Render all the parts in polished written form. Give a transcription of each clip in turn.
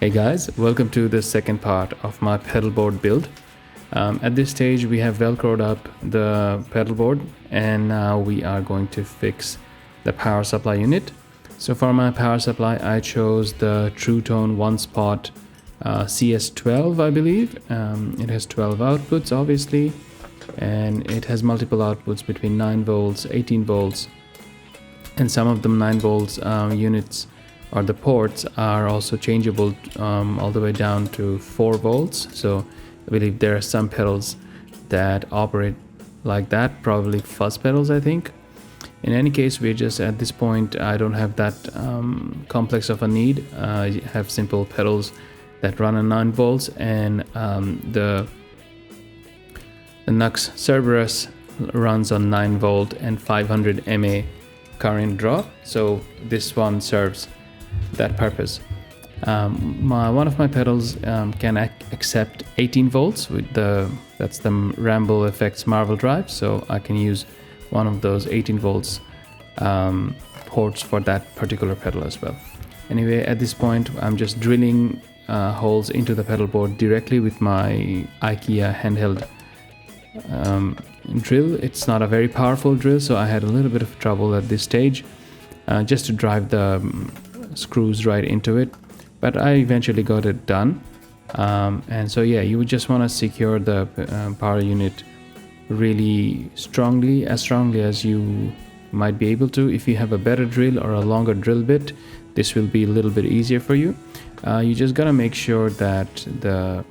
Hey guys, welcome to the second part of my pedalboard build. At this stage we have velcroed up the pedalboard and now we are going to fix the power supply unit. So for my power supply I chose the True Tone one spot CS12 I believe. It has 12 outputs obviously, and it has multiple outputs between 9 volts, 18 volts, and some of them 9 volts units or the ports are also changeable all the way down to 4 volts. So I believe there are some pedals that operate like that, probably fuzz pedals I think. In any case, we're just at this point, I don't have that complex of a need. I have simple pedals that run on 9 volts, and the Nux Cerberus runs on 9 volt and 500 mA current draw. So this one serves that purpose. One of my pedals can accept 18 volts with that's the Ramble Effects Marvel drive, so I can use one of those 18 volts ports for that particular pedal as well. Anyway, at this point I'm just drilling holes into the pedal board directly with my IKEA handheld drill. It's not a very powerful drill, so I had a little bit of trouble at this stage just to drive the screws right into it, but I eventually got it done. And so yeah, you would just want to secure the power unit really strongly, as strongly as you might be able to. If you have a better drill or a longer drill bit, this will be a little bit easier for you. You just gotta make sure that the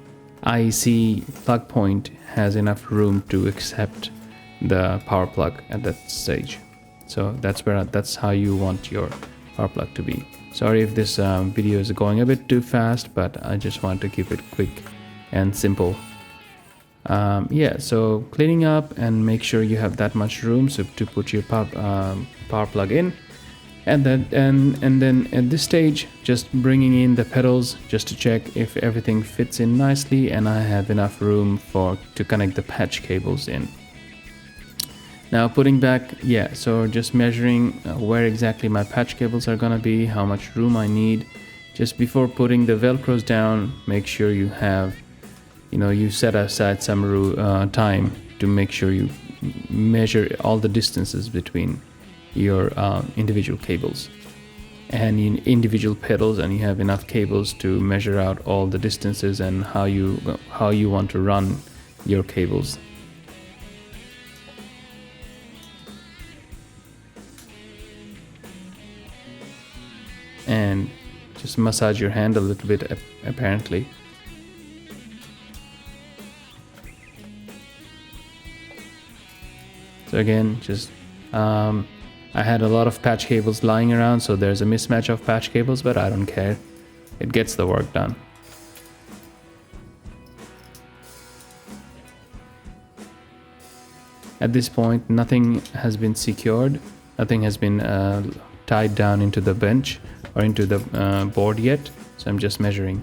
IEC plug point has enough room to accept the power plug at that stage. So that's how you want your power plug to be. Sorry if this video is going a bit too fast, but I just want to keep it quick and simple. Yeah, so cleaning up and make sure you have that much room so to put your power plug in, and then at this stage just bringing in the pedals just to check if everything fits in nicely and I have enough room to connect the patch cables in. Now putting back, yeah, so just measuring where exactly my patch cables are gonna be, how much room I need. Just before putting the velcros down, make sure you have, you set aside some time to make sure you measure all the distances between your individual cables and in individual pedals, and you have enough cables to measure out all the distances and how you want to run your cables. And just massage your hand a little bit apparently. So again, just I had a lot of patch cables lying around, so there's a mismatch of patch cables, but I don't care. It gets the work done. At this point, nothing has been secured. Nothing has been tied down into the bench or into the board yet, so I'm just measuring.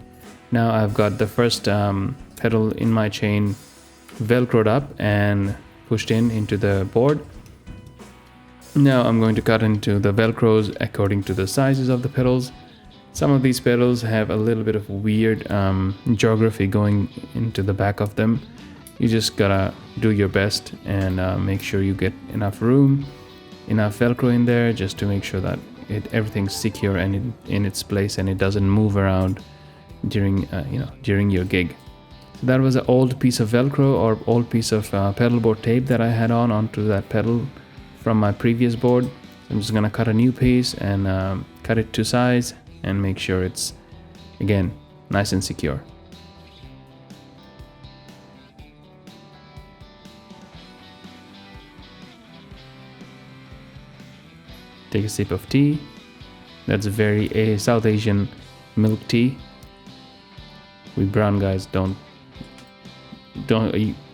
Now I've got the first pedal in my chain velcroed up and pushed into the board. Now I'm going to cut into the velcros according to the sizes of the pedals. Some of these pedals have a little bit of weird geography going into the back of them. You just gotta do your best and make sure you get enough room, enough velcro in there, just to make sure that everything's secure and in its place and it doesn't move around during your gig. So that was an old piece of velcro or old piece of pedalboard tape that I had onto that pedal from my previous board. I'm just gonna cut a new piece and cut it to size and make sure it's, again, nice and secure. Take a sip of tea. That's very South Asian milk tea. We brown guys don't,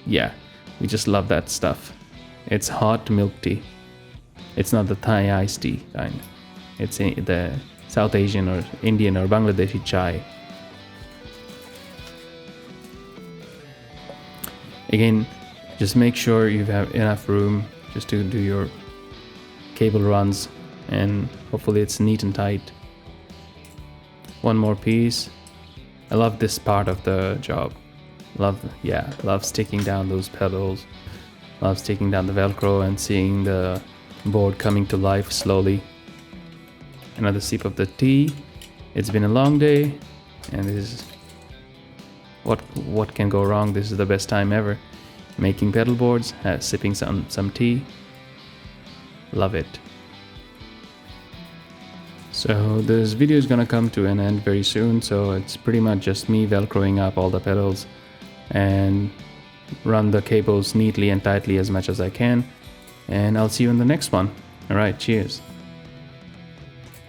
yeah, we just love that stuff. It's hot milk tea. It's not the Thai iced tea kind. It's the South Asian or Indian or Bangladeshi chai. Again, just make sure you have enough room just to do your cable runs, and hopefully it's neat and tight. One more piece. I love this part of the job. Love sticking down those pedals. Love sticking down the Velcro and seeing the board coming to life slowly. Another sip of the tea. It's been a long day, and this is what can go wrong. This is the best time ever. Making pedal boards, sipping some tea. Love it. So this video is gonna come to an end very soon, so it's pretty much just me velcroing up all the pedals and run the cables neatly and tightly as much as I can, and I'll see you in the next one. All right, cheers.